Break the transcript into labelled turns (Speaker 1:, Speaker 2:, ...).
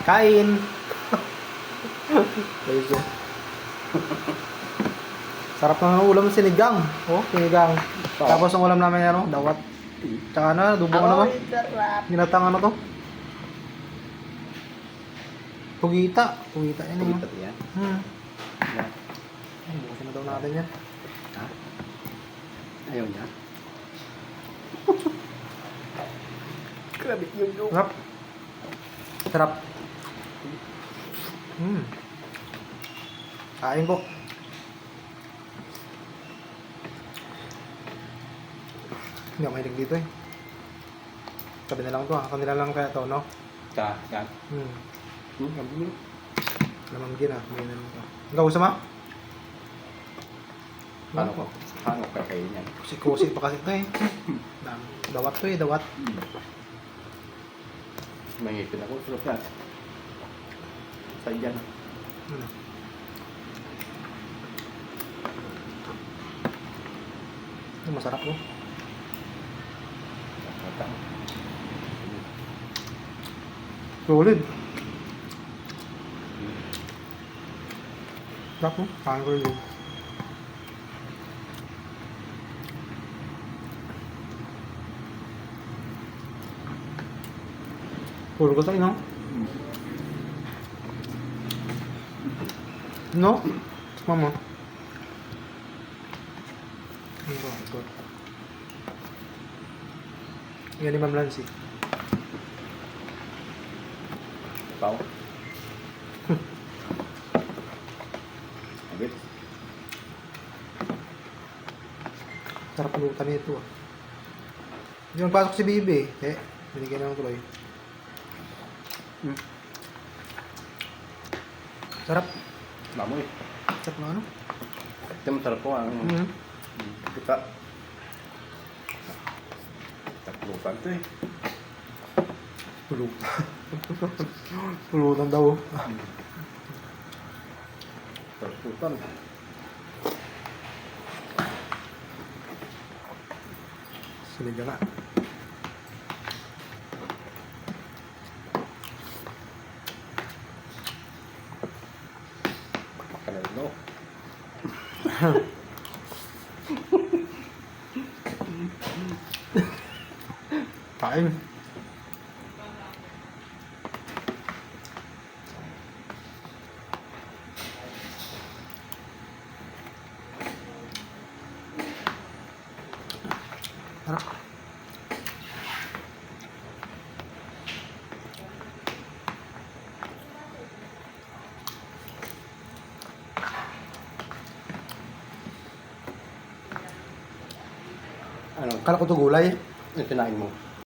Speaker 1: Kain! Guys, oh. Sarap ng ulam ng sinigang. Oh, sinigang. Tapos ang ulam namin ano, dawat. Tsaka ano, dubong ano ba?
Speaker 2: Sarap.
Speaker 1: Ginatang ano to? Pugita. Pugita yan eh.
Speaker 2: Pagkat yan.
Speaker 1: Ay, bukasin na daw natin yan.
Speaker 2: Ha? Ayaw niya. Grabe yung go.
Speaker 1: Sarap. Sarap. Kain po. Hindi ako mahilig dito eh. Sabi na lang to ha. Kanila lang kaya to, no?
Speaker 2: Yan. Gabi yun.
Speaker 1: Lamang ah. May na lang to. Ikaw gusto ma?
Speaker 2: Paano ko? Paano kakainin yan?
Speaker 1: Kusi pa kasi ito eh. Dawat to eh, dawat.
Speaker 2: May ngipin ako. Sarap yan. Sa dyan.
Speaker 1: Ito masarap oh. Solid. Sarap oh. Kain ko rin. Puro ko tayo, no? No? Mama. Ito. Yan ni Ma'am Lancy.
Speaker 2: Pao. Agit.
Speaker 1: Sarap lutan nito ah. Hindi magpasok si Bibi eh. Binigyan na ng tuloy. Sarap.
Speaker 2: Mamoy.
Speaker 1: Sarap na ano?
Speaker 2: Ito masarap po ang kita. Taklupan ito eh.
Speaker 1: Pulutan. Pulutan daw.
Speaker 2: Taklupan.
Speaker 1: Sinigang nga.
Speaker 2: Kanalo.
Speaker 1: Kain. Sarap.
Speaker 2: Ano?
Speaker 1: Kala ko to gulay.
Speaker 2: Yung kinain mo.